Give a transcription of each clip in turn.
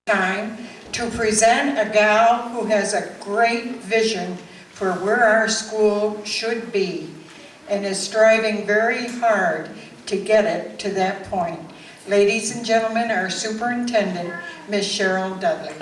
Time to present a gal who has a great vision for where our school should be and is striving very hard to get it to that point. Ladies and gentlemen, our superintendent, Ms. Cheryl Dudley.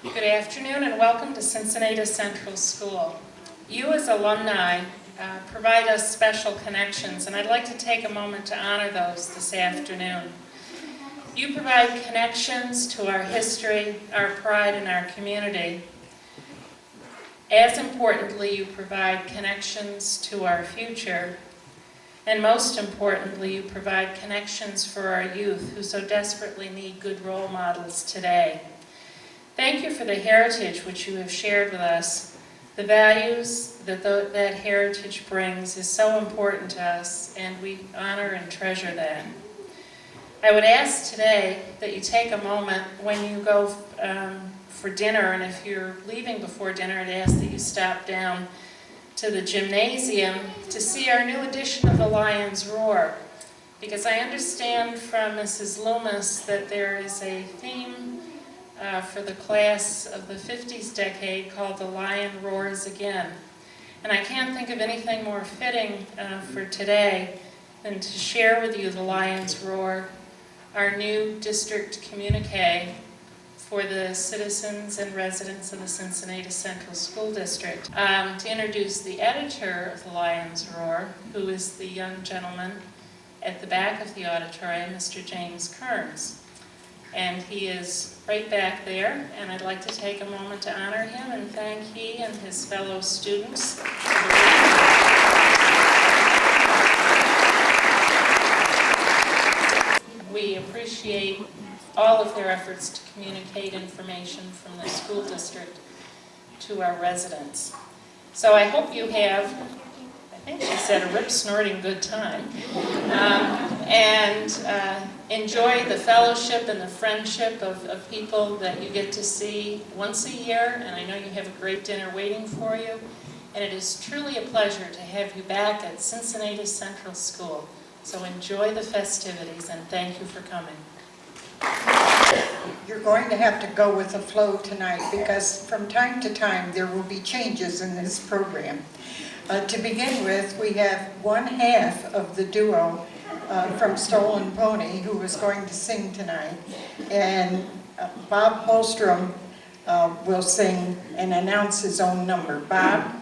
Good afternoon and welcome to Cincinnatus Central School. You as alumni provide us special connections, and I'd like to take a moment to honor those this afternoon. You provide connections to our history, our pride, and our community. As importantly, you provide connections to our future, and most importantly, you provide connections for our youth who so desperately need good role models today. Thank you for the heritage which you have shared with us. The values that that heritage brings is so important to us, and we honor and treasure that. I would ask today that you take a moment when you go for dinner, and if you're leaving before dinner, I'd ask that you stop down to the gymnasium to see our new edition of the Lion's Roar, because I understand from Mrs. Loomis that there is a theme for the class of the 50s decade called The Lion Roars Again. And I can't think of anything more fitting for today than to share with you The Lion's Roar, our new district communique for the citizens and residents of the Cincinnatus Central School District. To introduce the editor of The Lion's Roar, who is the young gentleman at the back of the auditorium, Mr. James Kearns. And he is right back there, and I'd like to take a moment to honor him and thank he and his fellow students. We appreciate all of their efforts to communicate information from the school district to our residents. So I hope you have, I think she said, a rip-snorting good time. Enjoy the fellowship and the friendship of people that you get to see once a year, and I know you have a great dinner waiting for you, and it is truly a pleasure to have you back at Cincinnatus Central School. So enjoy the festivities, and thank you for coming. You're going to have to go with the flow tonight, because from time to time there will be changes in this program. To begin with, we have one half of the duo from Stolen Pony who is going to sing tonight, and Bob Holstrom will sing and announce his own number. Bob?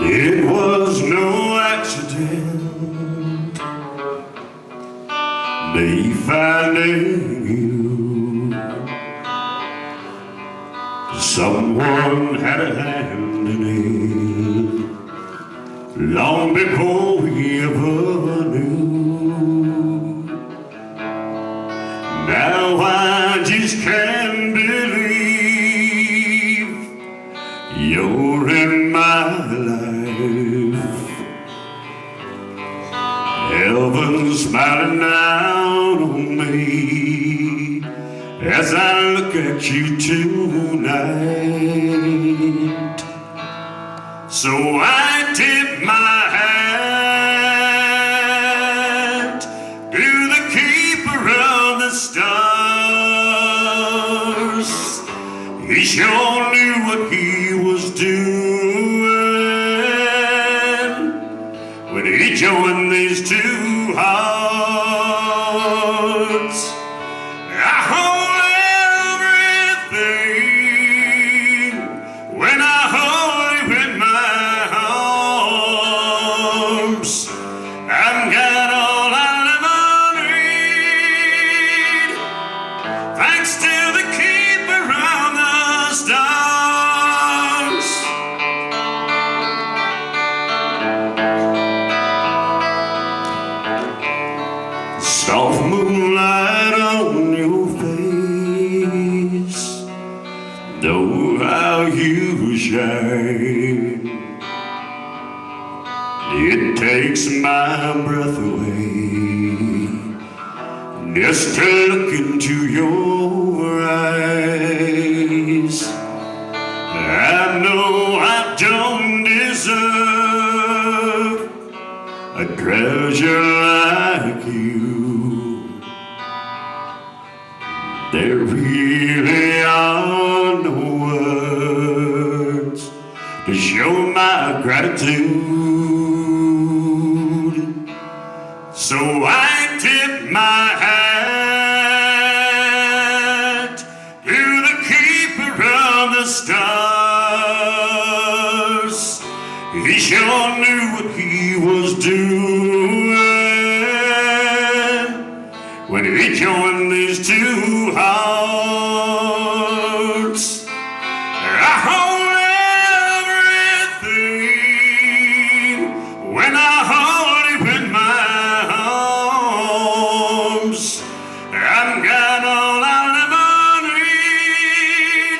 It was no accident, me finding you. Someone had a hand in it long before we ever knew. Now I just can't believe you're in my life. Heaven's smiling down on me as I look at you tonight. So I tip my hat to the keeper of the stars. He sure knew what he was doing when he joined these two hearts. I hold everything when I hold you in my arms. I've got all I'll ever need, thanks to the keeper of the stars. Soft moonlight on your face, know how you shine. It takes my breath away just to look into your eyes. I know I don't deserve a treasure like you. There really are no words to show my gratitude. So I tip my hat to the keeper of the stars. He sure knew what he was doing when he joined these two hearts. I hold everything when I hold you in my arms. I've got all I'll ever need,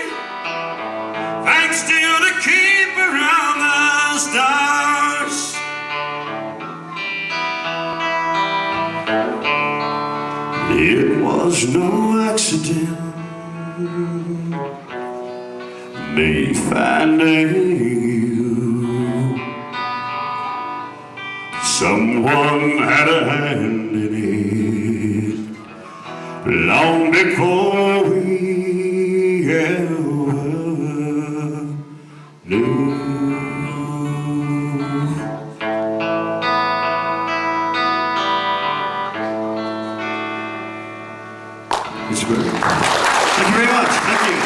thanks to the keeper of the stars. It was no accident, me finding you. Someone had a hand in it long before we ever knew. It's great. Thank you very much. Thank you.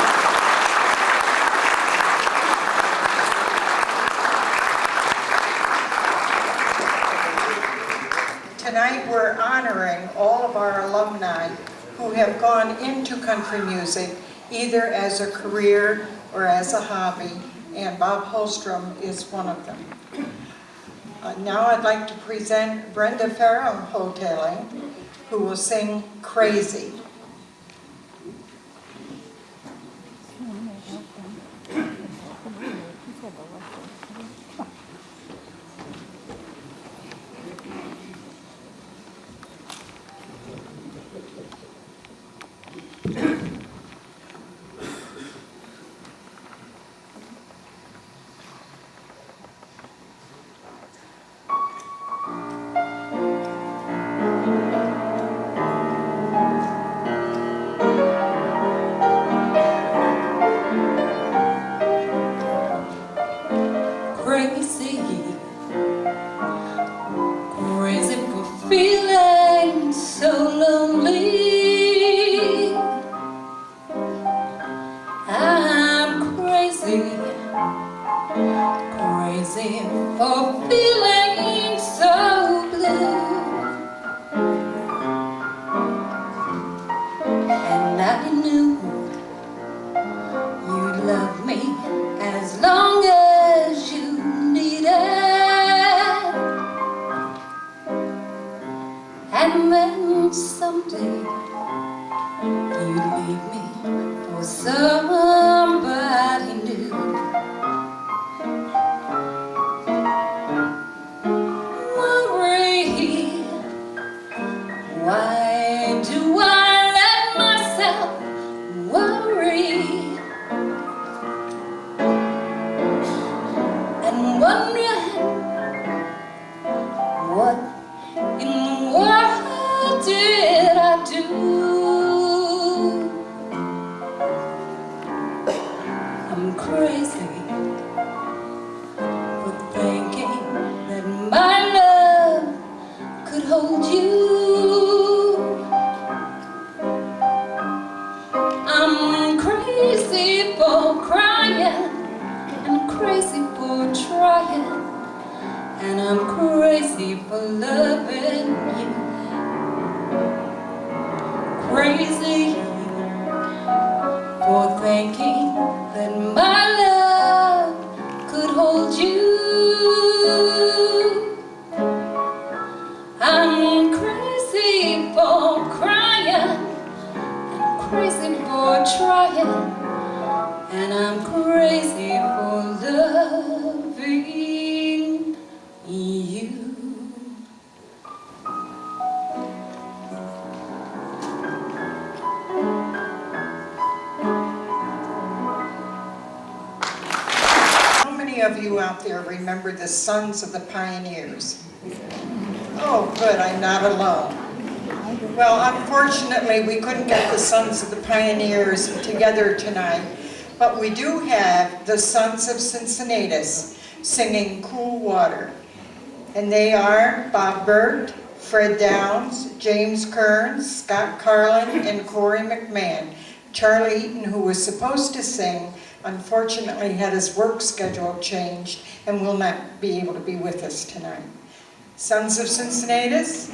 Tonight we're honoring all of our alumni who have gone into country music either as a career or as a hobby, and Bob Holstrom is one of them. Now I'd like to present Brenda Farrell-Hoteling, who will sing Crazy. Crazy for feeling so lonely. I'm crazy, crazy for feeling so blue. And I knew you'd love me as long as you needed. And then someday you leave me for somebody new. Worry, why do I let myself worry and wonder what in the world did I do? I'm crazy for thinking that my love could hold you. I'm crazy for crying and crazy for trying, and I'm crazy for loving you. Crazy for thinking that my love could hold you. I'm crazy for crying and crazy for trying, and I'm crazy for many of you out there remember the Sons of the Pioneers? Oh, good, I'm not alone. Well, unfortunately, we couldn't get the Sons of the Pioneers together tonight, but we do have the Sons of Cincinnatus singing Cool Water. And they are Bob Burt, Fred Downs, James Kearns, Scott Carlin, and Corey McMahon. Charlie Eaton, who was supposed to sing, unfortunately had his work schedule changed and will not be able to be with us tonight. Sons of Cincinnatus.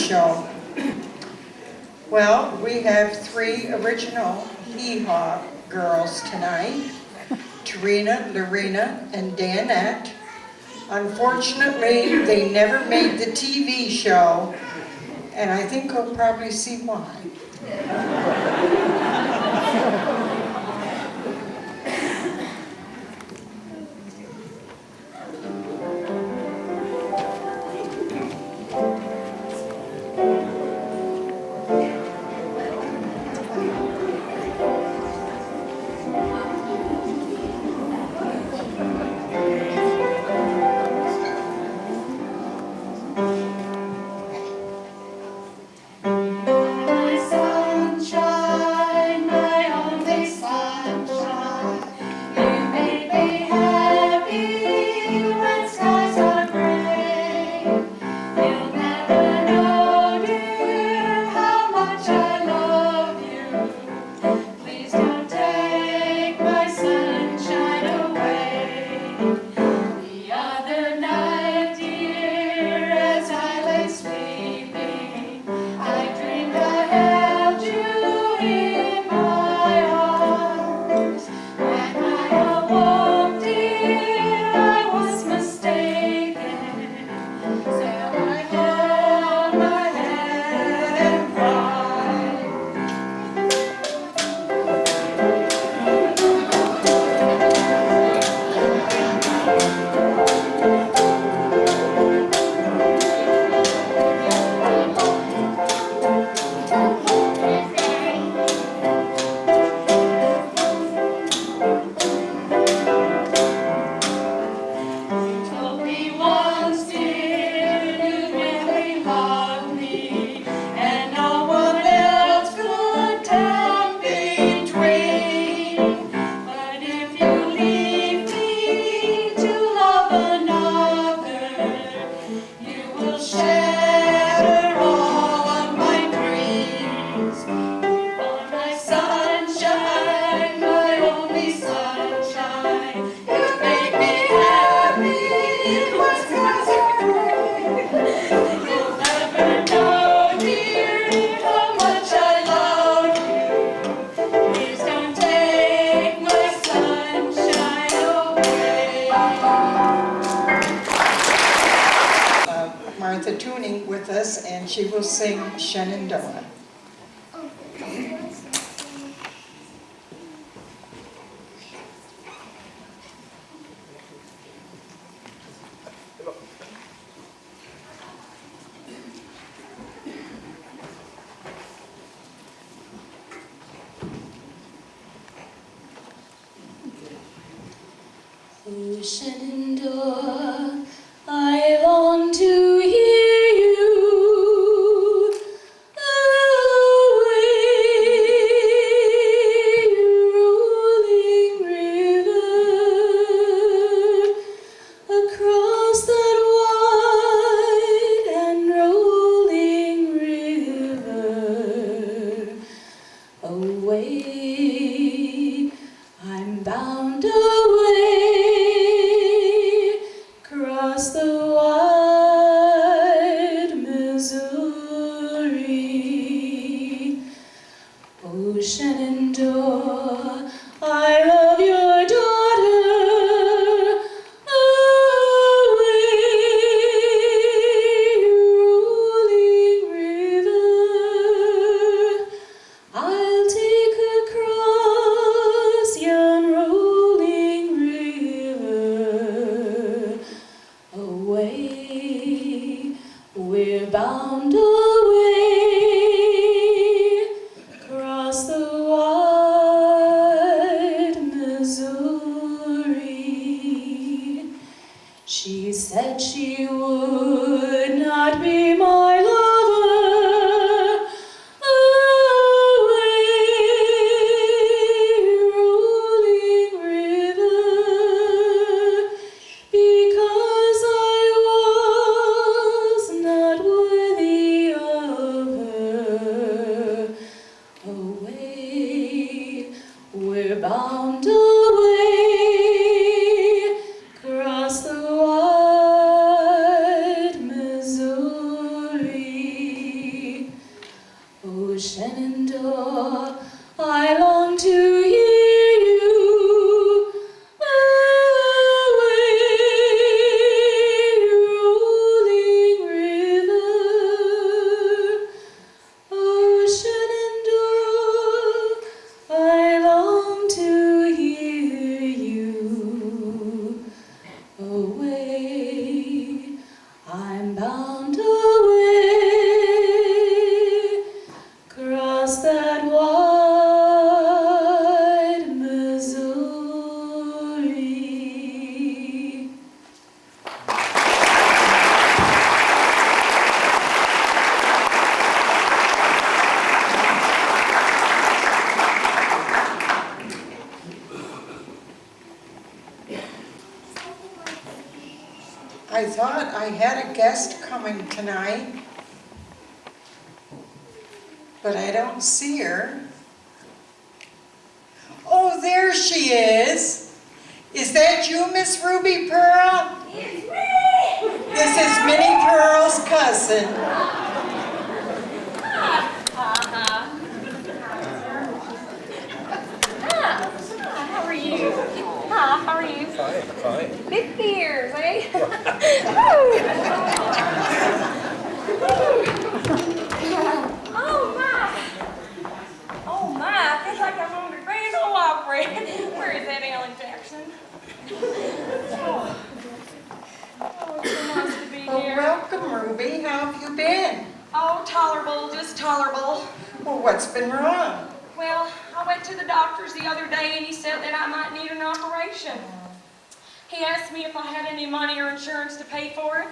show. Well, we have 3 original Hee-Haw girls tonight, Tarina, Lorena, and Danette. Unfortunately, they never made the TV show, and I think we'll probably see why. With us, and she will sing Shenandoah. Oh, Shenandoah, I long to hear you. Away, I'm bound away, across the wide Missouri. Oh, Shenandoah, I love your daughter. We're bound away across the wide Missouri. She said she would not be my lover. Away, rolling river, because I was not worthy of her. Away, we're bound away across the wide I thought I had a guest coming tonight, but I don't see her. Oh, there she is. Is that you, Miss Ruby Pearl? It's me! This is Minnie Pearl's cousin. How are you? Hi, how are you? Fine. Big beers, eh? Oh my, I feel like I'm on the Grand Ole Opry. Where is that Alan Jackson? Oh, it's so nice to be Oh, here. welcome, Ruby. How have you been? Oh, tolerable, just tolerable. Well, what's been wrong? Well, I went to the doctor's the other day and he said that I might need an operation. He asked me if I had any money or insurance to pay for it.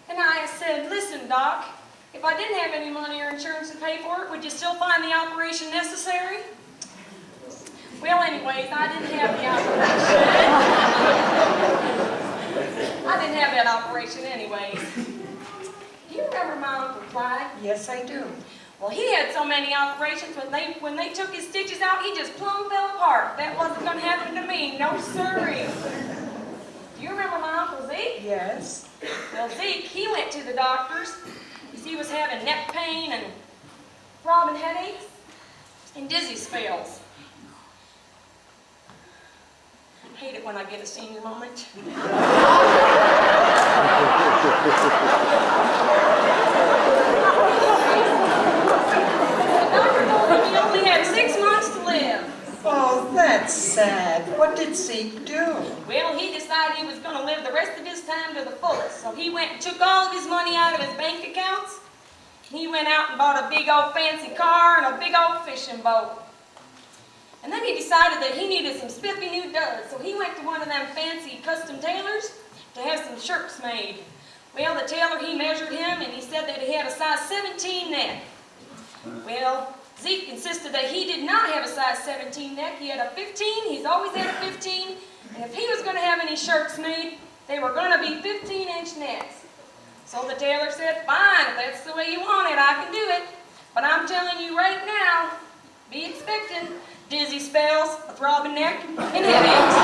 And I said, listen, Doc, if I didn't have any money or insurance to pay for it, would you still find the operation necessary? Well, anyways, I didn't have the operation. I didn't have that operation anyways. Do you remember my Uncle Clyde? Yes, I do. Well, he had so many operations, when they took his stitches out, he just plumb fell apart. That wasn't going to happen to me, no sirree. Do you remember my Uncle Zeke? Yes. Well, Zeke, he went to the doctors because he was having neck pain and throbbing headaches and dizzy spells. I hate it when I get a senior moment. He only had 6 months to live. Oh, that's sad. What did Zeke do? Well, he decided he was going to live the rest of his time to the fullest. So he went and took all of his money out of his bank accounts. He went out and bought a big old fancy car and a big old fishing boat. And then he decided that he needed some spiffy new duds. So he went to one of them fancy custom tailors to have some shirts made. Well, the tailor, he measured him and he said that he had a size 17 neck. Well, Zeke insisted that he did not have a size 17 neck. He had a 15. He's always had a 15. And if he was going to have any shirts made, they were going to be 15-inch necks. So the tailor said, fine, if that's the way you want it, I can do it. But I'm telling you right now, be expecting dizzy spells, a throbbing neck, and headaches.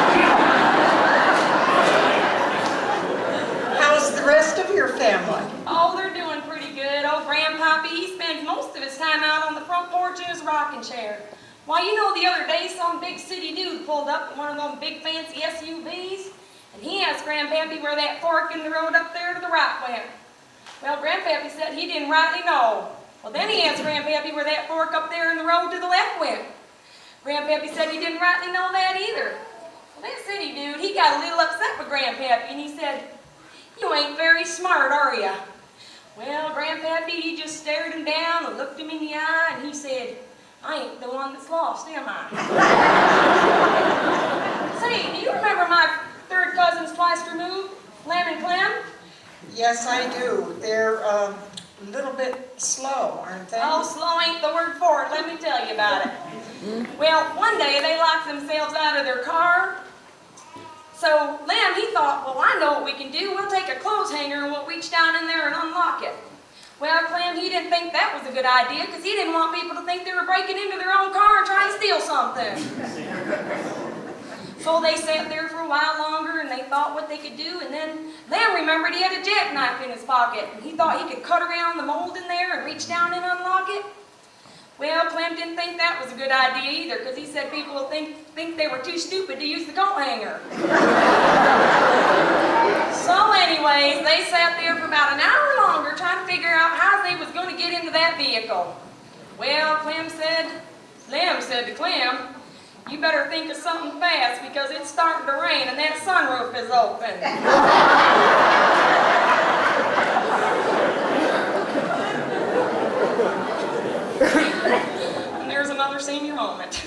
How's the rest of your family? Oh, they're doing pretty good. Old Grandpappy, he spends most of his time out on the front porch in his rocking chair. Why, you know, the other day some big city dude pulled up in one of them big fancy SUVs, and he asked Grandpappy where that fork in the road up there to the right went. Well, Grandpappy said he didn't rightly know. Well, then he asked Grandpappy where that fork up there in the road to the left went. Grandpappy said he didn't rightly know that either. Well, that city dude, he got a little upset with Grandpappy, and he said, you ain't very smart, are ya? Well, Grandpappy, he just stared him down and looked him in the eye, and he said, I ain't the one that's lost, am I? Say, do you remember my third cousins twice removed, Lamb and Clem? Yes, I do. They're a little bit slow, aren't they? Oh, slow ain't the word for it. Let me tell you about it. Well, one day they locked themselves out of their car. So Lamb, he thought, well, I know what we can do. We'll take a clothes hanger and we'll reach down in there and unlock it. Well, Clem, he didn't think that was a good idea because he didn't want people to think they were breaking into their own car and trying to steal something. So they sat there for a while longer and they thought what they could do, and then Lamb remembered he had a jackknife in his pocket, and he thought he could cut around the mold in there and reach down and unlock it. Well, Clem didn't think that was a good idea either, because he said people will think they were too stupid to use the coat hanger. So anyways, they sat there for about an hour longer trying to figure out how they was going to get into that vehicle. Well, Lamb said to Clem, you better think of something fast because it's starting to rain and that sunroof is open. And there's another senior moment.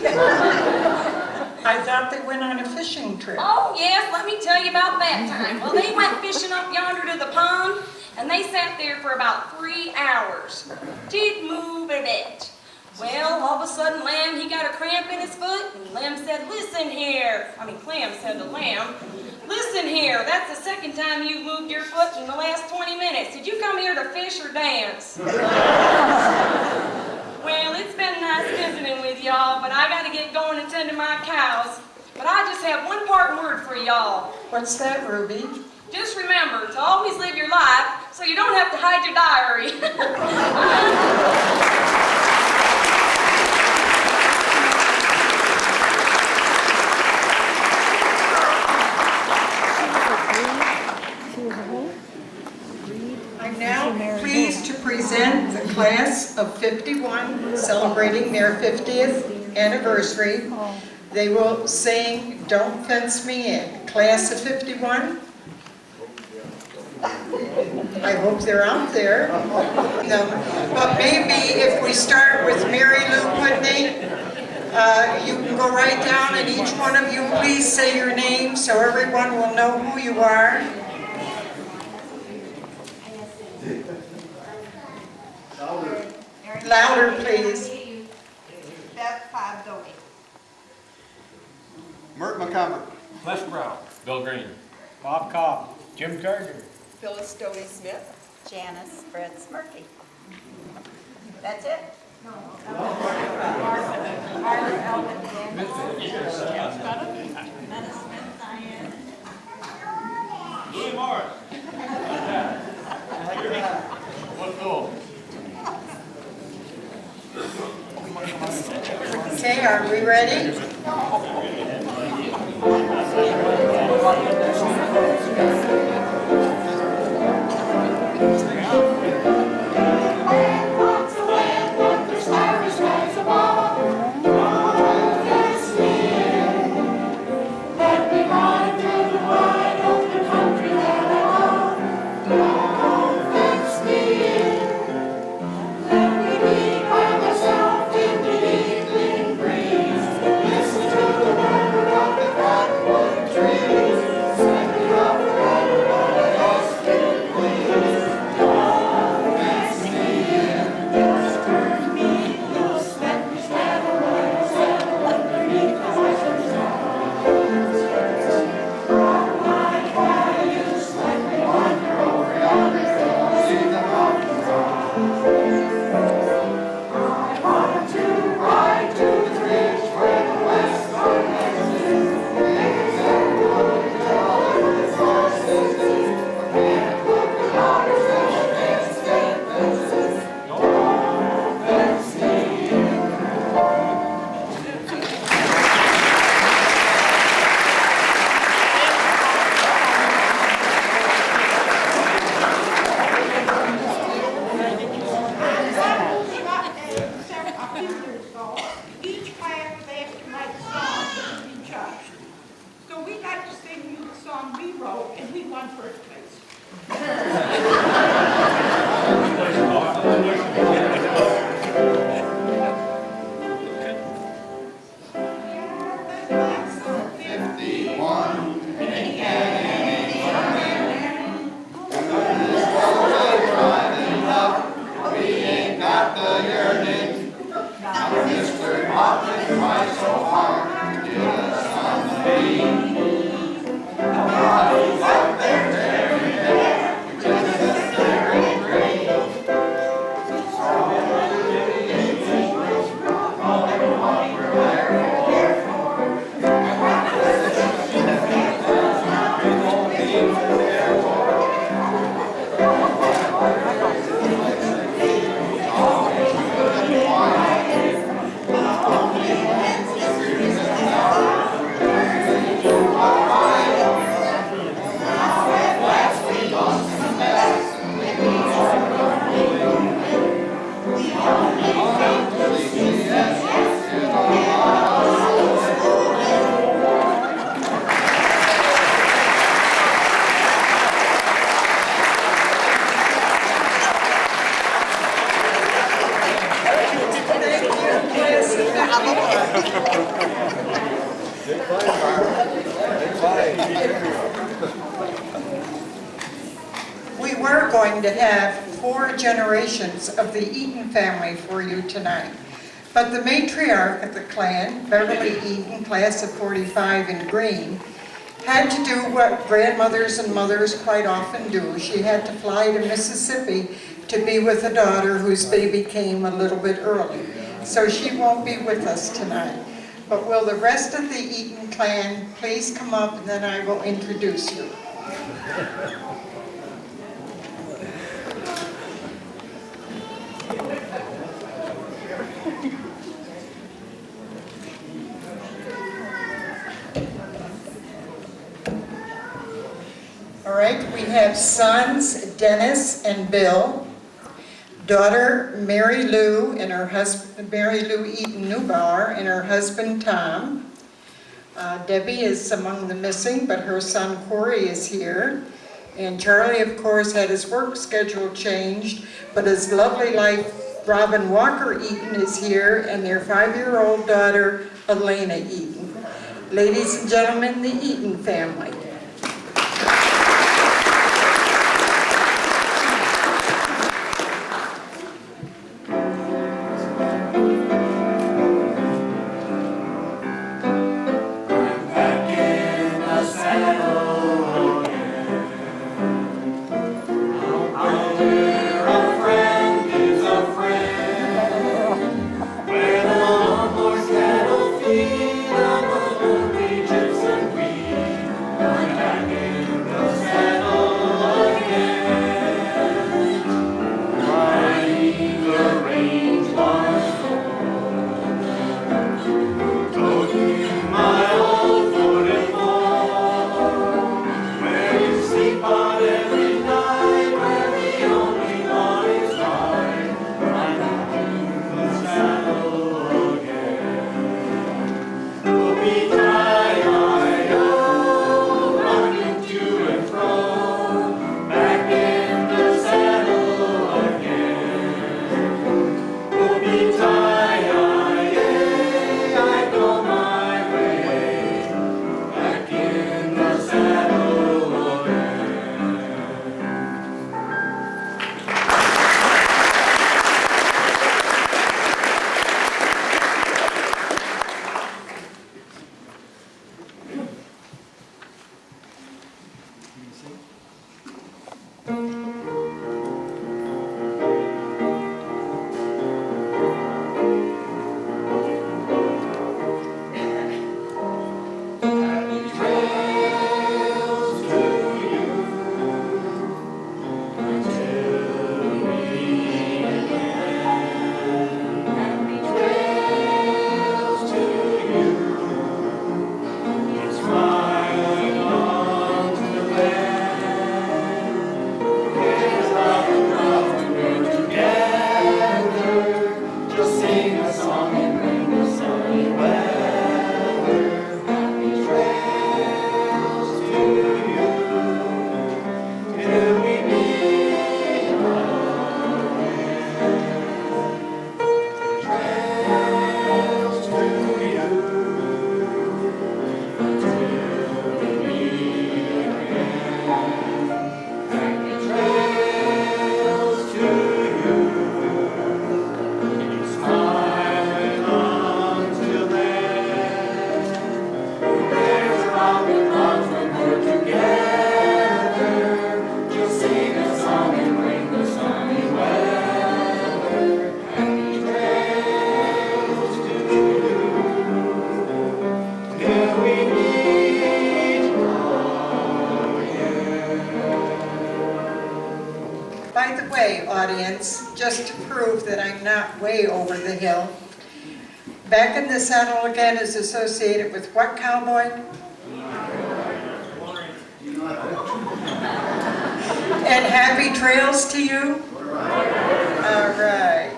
I thought they went on a fishing trip. Oh yes, let me tell you about that time. Well, they went fishing up yonder to the pond and they sat there for about 3 hours. Didn't move a bit. Well, all of a sudden, Lamb, he got a cramp in his foot, and Lamb said, listen here. Clam said to Lamb, listen here, that's the second time you've moved your foot in the last 20 minutes. Did you come here to fish or dance? Well, it's been nice visiting with y'all, but I got to get going and tend to my cows. But I just have one parting word for y'all. What's that, Ruby? Just remember to always live your life so you don't have to hide your diary. I'm now pleased to present the class of 51 celebrating their 50th anniversary. They will sing Don't Fence Me In. Class of 51. I hope they're out there. No, but maybe if we start with Mary Lou Putney, you can go right down and each one of you please say your name so everyone will know who you are. Louder, please. Beth Fabdoni. Mert McCumber. Les Brown. Bill Green. Bob Cobb. Jim Gardner. Phyllis Stoney Smith. Janice Fritz Murphy. That's it? Louis Morris. What's gold? Okay, are we ready? We were going to have 4 generations of the Eaton family for you tonight, But the matriarch of the clan, Beverly Eaton, class of 45 in green, had to do what grandmothers and mothers quite often do. She had to fly to Mississippi to be with a daughter whose baby came a little bit early. So she won't be with us tonight. But will the rest of the Eaton clan please come up, and then I will introduce you. All right, we have sons Dennis and Bill, daughter Mary Lou and her husband, Mary Lou Eaton Neubauer and her husband Tom. Debbie is among the missing, but her son Corey is here. And Charlie, of course, had his work schedule changed, but his lovely wife, Robin Walker Eaton, is here, and their 5-year-old daughter, Elena Eaton. Ladies and gentlemen, the Eaton family. By the way, audience, just to prove that I'm not way over the hill, Back in the Saddle Again is associated with what cowboy? And happy trails to you? All right.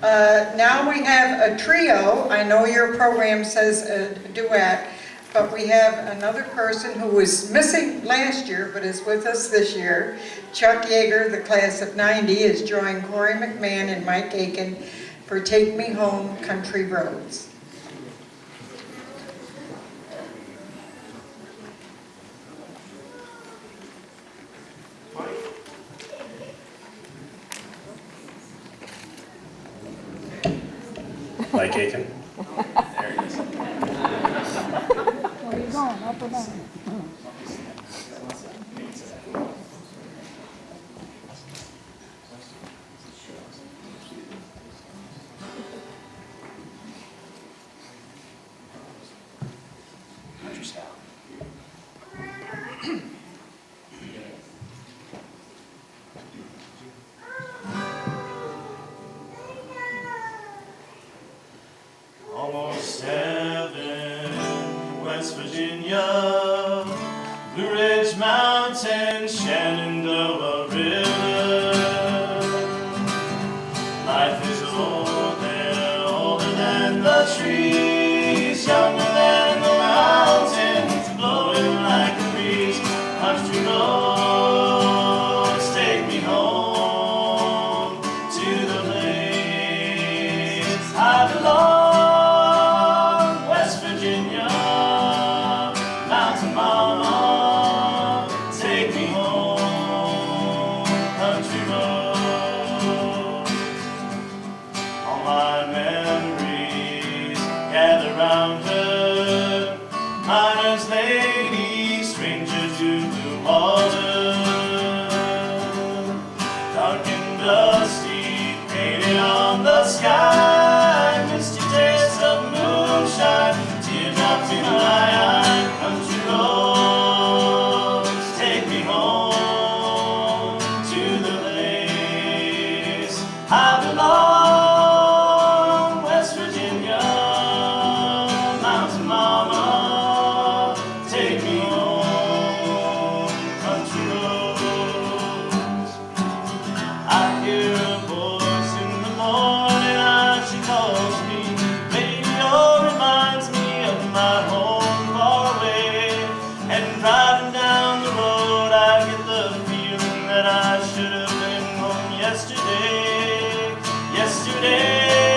Now we have a trio. I know your program says a duet, but we have another person who was missing last year but is with us this year. Chuck Yeager, the class of '90, is joining Corey McMahon and Mike Aiken for Take Me Home, Country Roads. Mike Aiken. Where are you going, up or down? Country style. Almost heaven, West Virginia, Blue Ridge Mountains, Shenandoah River. Life is old there, older than the trees, younger than the mountains, blowing like a breeze. Country roads take me home to the place I belong. Sky, misty taste of moonshine, teardrops in my eye. Country roads take me home to the place I belong. West Virginia, mountain mama, take me home. Country roads. I hear a voice in the morning. Calls me, radio reminds me of my home far away. And driving down the road, I get the feeling that I should have been home yesterday. Yesterday,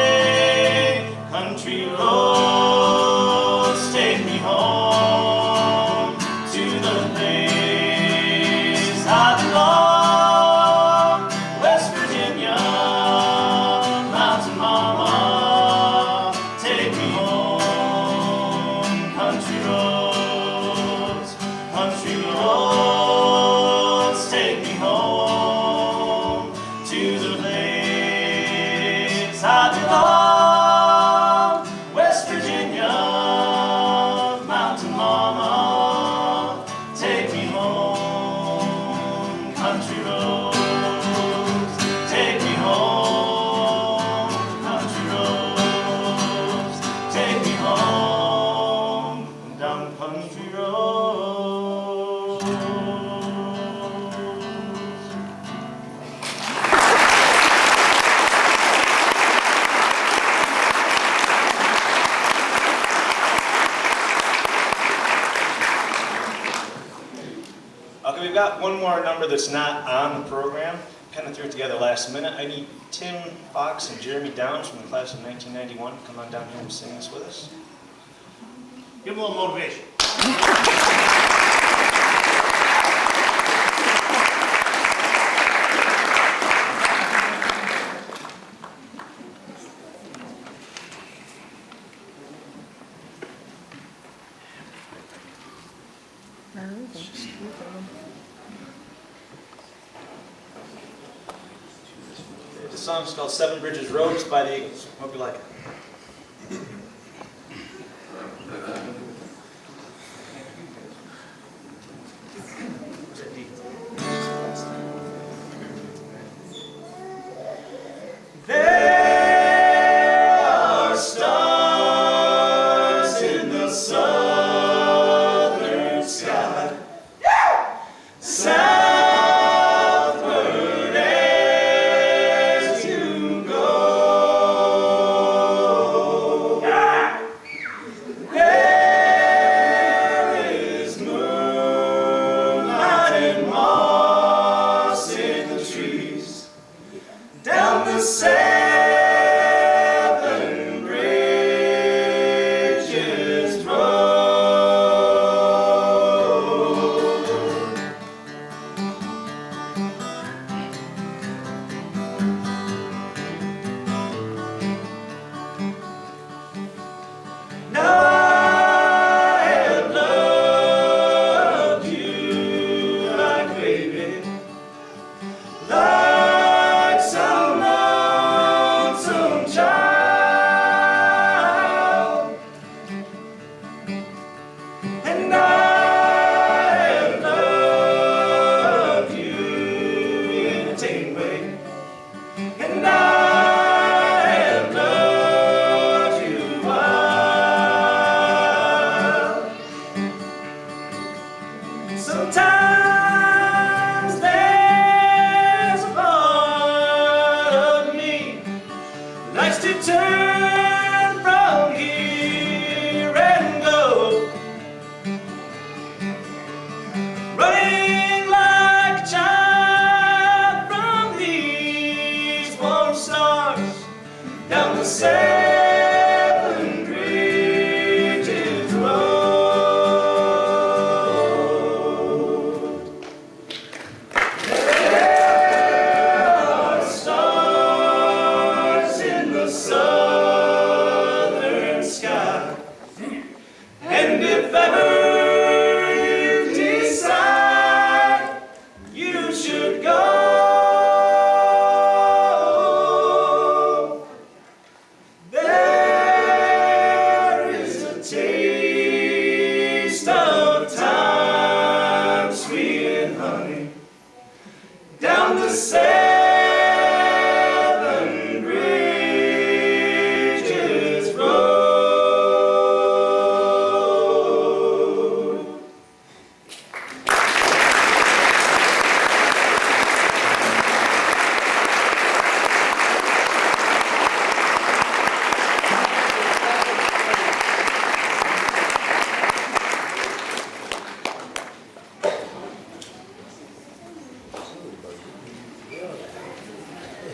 country roads take me home to the place I belong. West Virginia, mountain mama. Country roads take me home to the place I belong. West Virginia, mountain mama, take me home. Country roads take me home. Country roads take me home. Down country roads. Okay, we've got one more number that's not on the program. Kind of threw it together last minute. I need Tim Fox and Jeremy Downs from the class of 1991 to come on down here and sing this with us. Give them a little motivation. The song's called Seven Bridges Road. It's by the Eagles. Hope you like it. There are stars in the southern sky, southward as you go. There is moonlight and moss in the trees, down the seven bridges road. and honey down the Seven Bridges Road.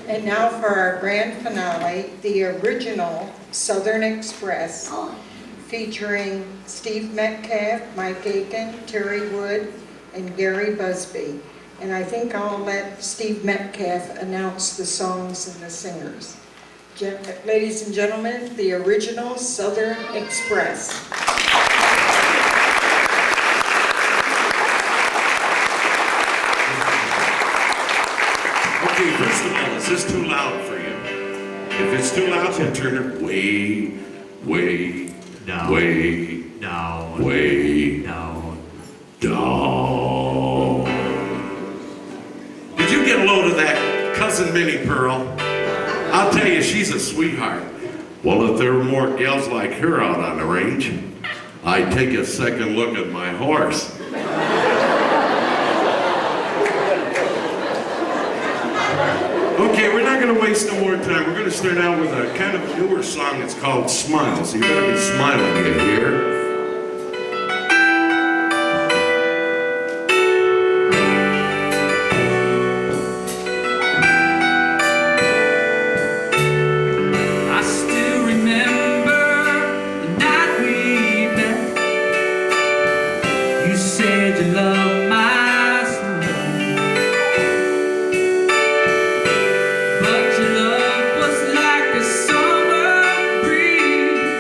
And now for our grand finale, the original Southern Express, featuring Steve Metcalf, Mike Aiken, Terry Wood, and Gary Busby. And I think I'll let Steve Metcalf announce the songs and the singers. Ladies and gentlemen, the original Southern Express. Okay, first of all, is this too loud for you? If it's too loud, then turn it way down. Way down. Way down. Down. Did you get a load of that cousin Minnie Pearl? I'll tell you, she's a sweetheart. Well, if there were more gals like her out on the range, I'd take a second look at my horse. Okay, we're not going to waste no more time. We're going to start out with a kind of newer song. It's called Smile. So you better be smiling, you hear? I still remember the night we met. You said you loved my smile, but your love was like a summer breeze.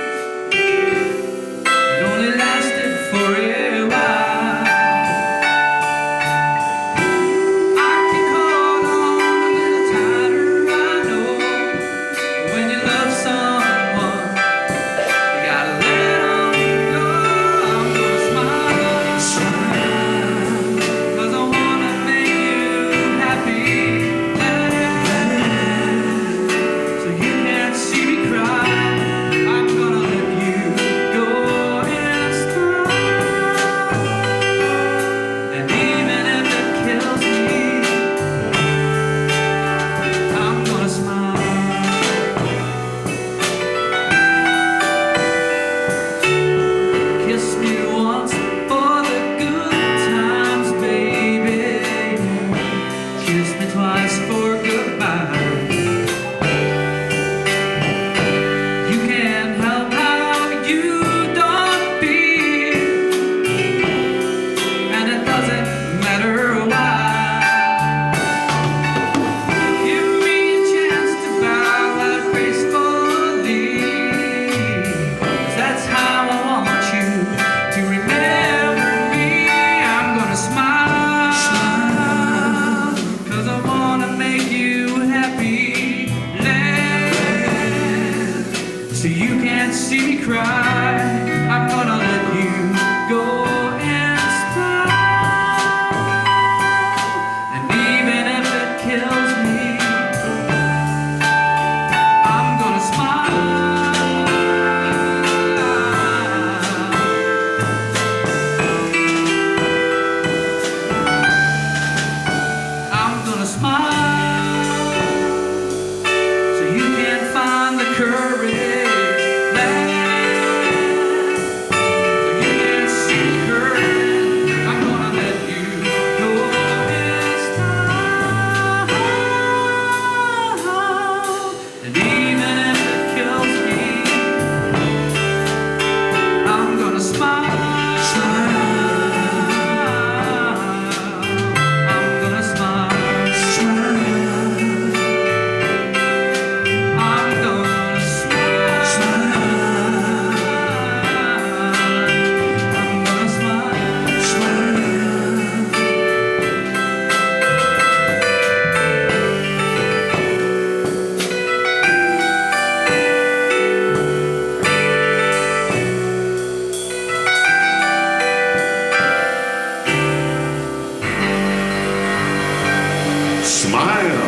Smile.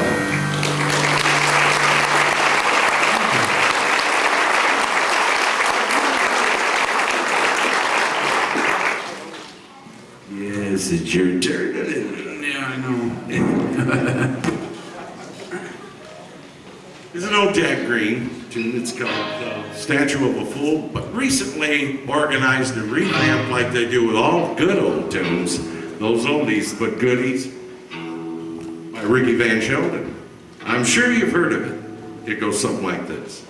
Yes, it's your turn. Yeah, I know. There's an old Jack Green tune. It's called Statue of a Fool, but recently organized and revamped like they do with all good old tunes, those oldies but goodies, by Ricky Van Sheldon. I'm sure you've heard of it. It goes something like this.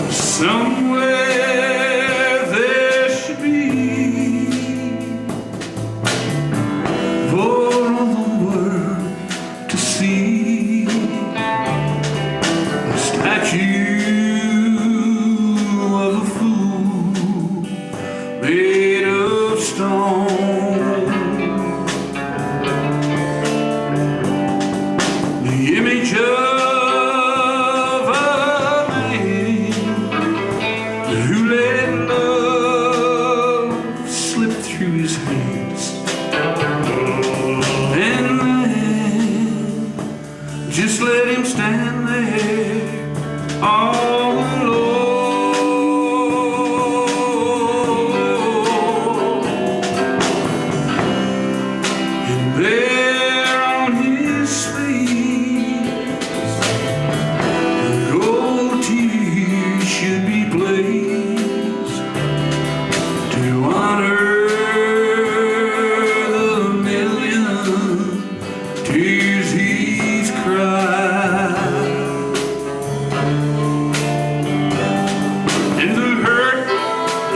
Somewhere there should be for all the world to see a statue of a fool made of stone. The image of a man who let love slip through his hands, and then just let him stand there all alone. And there on his face, gold tears should be placed to honor the million tears he's cried. And the hurt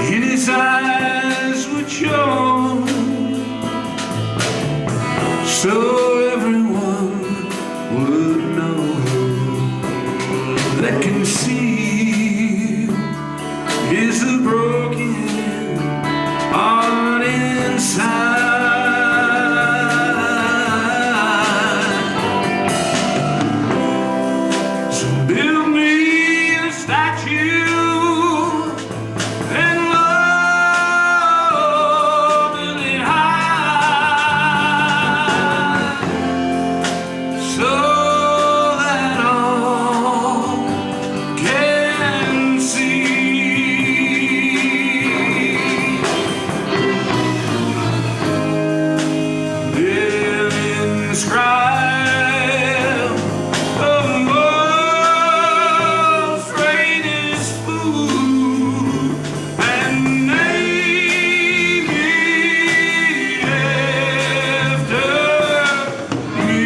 in his eyes would show, so everyone would know that concealed is a broken heart inside. So build me a statue and love build it high, so that all can see. Live inscribed the world's greatest fool and name it after me.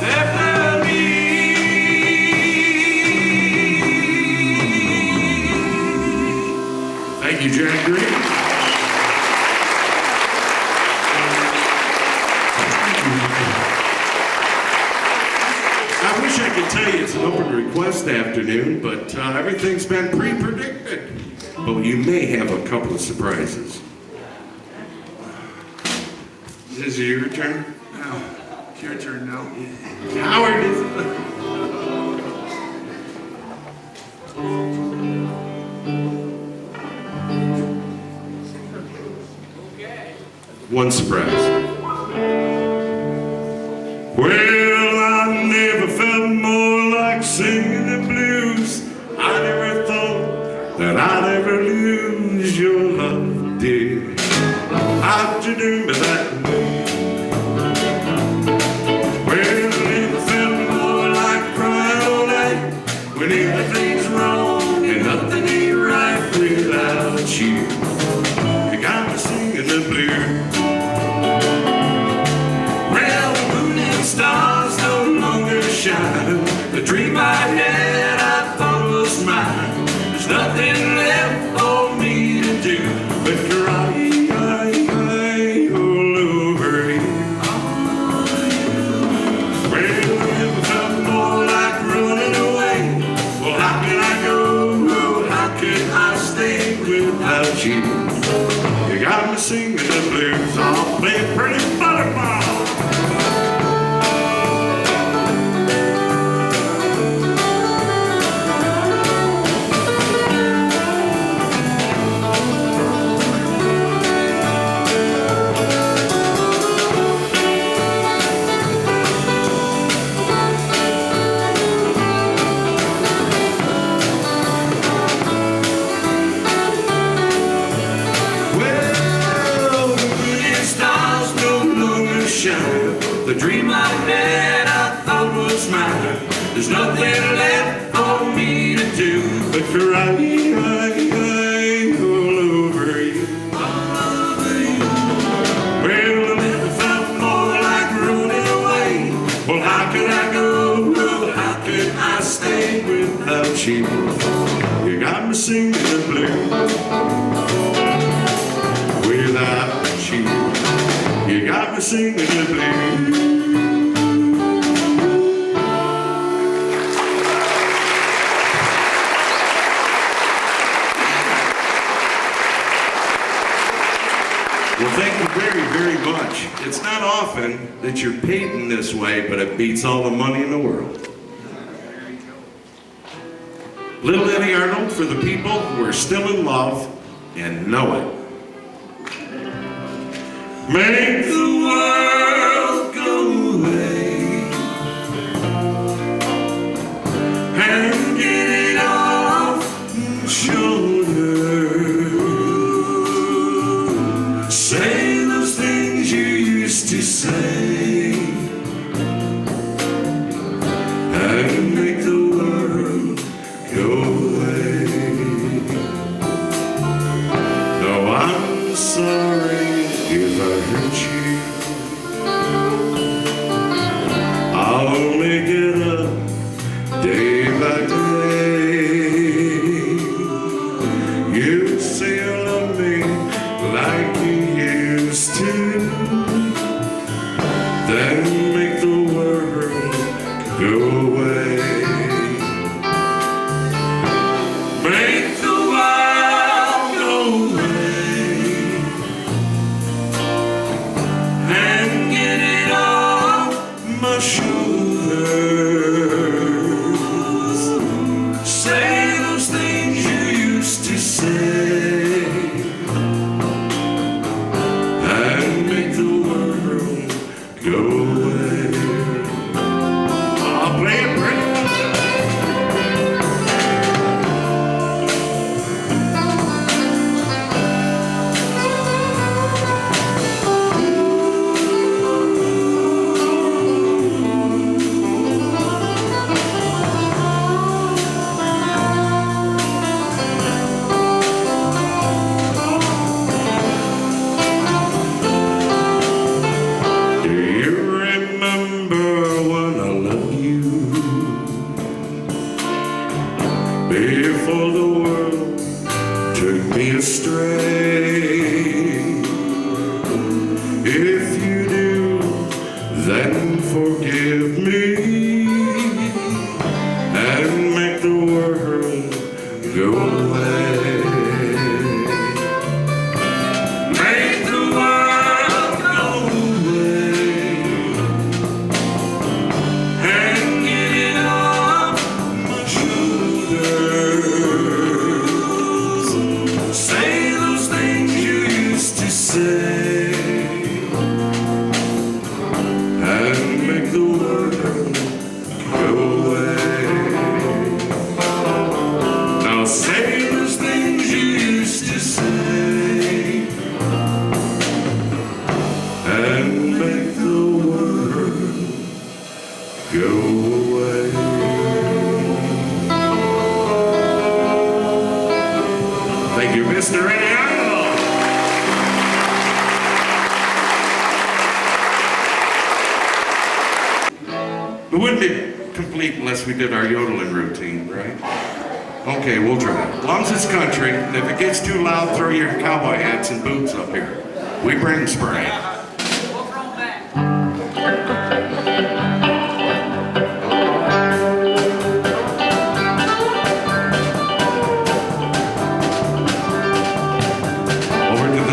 After me. Thank you, Jack Green. I wish I could tell you it's an open request afternoon, but everything's been pre-predicted. But you may have a couple of surprises. Is it your turn? No, it's your turn now. Howard, is it? One surprise. Well, I never felt more like singing the blues. I never thought that I'd ever lose your love, dear. How'd you do me that way? Well, I never felt more like crying all night when everything's wrong and nothing ain't right without you. You got me singing the blues. Well, the moon and stars no longer shine. The dream I had I thought was mine. There's nothing left for me to do but cry all over you. Well, I never felt more like running away. Well, how can I go? How can I stay with without you. You got me singing the blues, I'll play a pretty butterball. The dream I had I thought was mine. There's nothing left for me to do but cry all over you. Well, I never felt more like running away. Well, how could I go? Well, how could I stay without you? You got me singing the blues without you. You got me singing the blues. Well, thank you very, very much. It's not often that you're paid in this way, but it beats all the money in the world. Little Eddie Arnold for the people who are still in love and know it. Make the world go away and get it off your shoulder. Say those things you used to say and make the world go away. No, I'm sorry if I hurt you. I'll make it up day by day. You say you love me like you used to, then make the world go away. Make the world go away and get it off my shoulders. Say those things you used to say and make the world go away. I'll play it pretty. Before the world took me astray. If you do, then forgive me and make the world go away. Make the world go away and get it off my shoulders. Say those things you used to say and make the world go away. Now say those things you used to say and make the world go away. Thank you, Mr. Eddie Arnold. It wouldn't be complete unless we did our yodeling routine, right? Okay, we'll try. As long as it's country, and if it gets too loud, throw your cowboy hats and boots up here. We bring spray.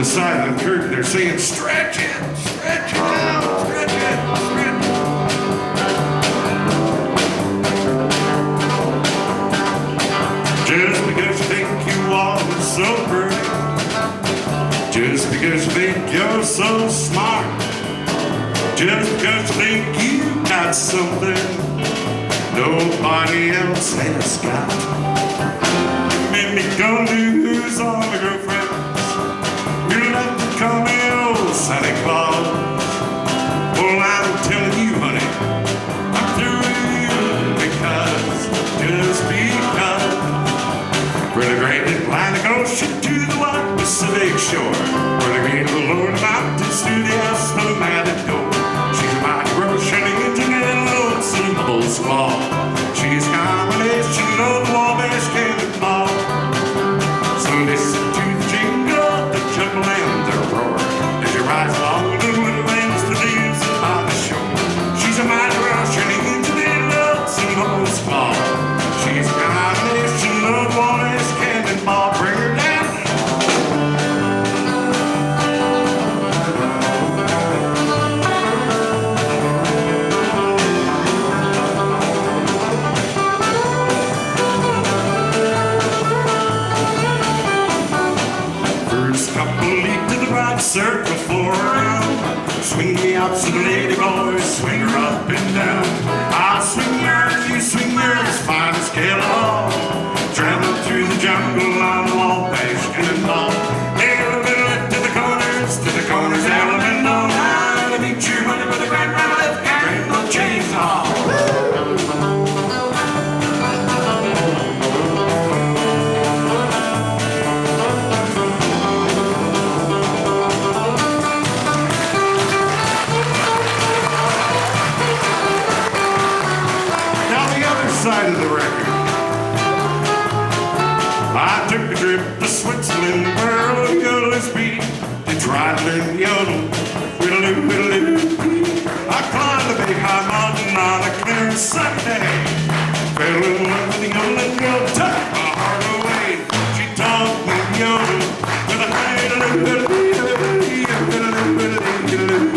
the side of the curtain, they're saying, stretch it out, stretch it. Just because you think you are so pretty, just because you think you're so smart, just because you think you got something nobody else has got. Made me go lose all my girlfriends. You left to call me old Santa Claus. Well, I'm telling you, honey, I'm through with you because, just because. We're the great Atlantic Ocean to the wide Pacific shore. We're the great Lord Mountains to the house of Matador. She's my Russian engine and lonesome old squall. She's a combination of the Wabash cannonball. So listen to the jingle, the jungle and the roar as you rise along the woodlands to the hills by the shore. She's a mighty Russian engine and lonesome old squall. She's a combination of the Wabash cannonball. Bring her down. Circle floor around. Swing me out to the lady boys, swing her up and down. I'll swing yours, you swing yours, fine as Kellogg. Traveling through the jungle on the Wabash cannonball. Hey, a little bit left to the corners, element on high. To meet you, honey, with a grand right left, grand no chainsaw. Side of the record. I took a trip to Switzerland where all yodelers be. To try to learn yodel. Whittle-doo, whittle-doo. I climbed a big high mountain on a clear sunny day. Fell in love with the yodeling girl, took my heart away. She taught me yodel with a whittle-doo, whittle-doo, whittle-doo, whittle-doo, whittle-doo.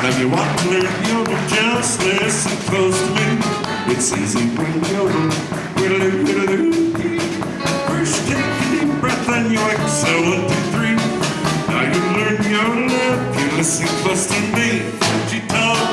Now you want to learn yodel, just listen close to me. It's easy when yodel, whittle-doo, whittle-doo. First take a deep breath and you exhale 1, 2, 3. Now you learn yodel if you listen close to me. She taught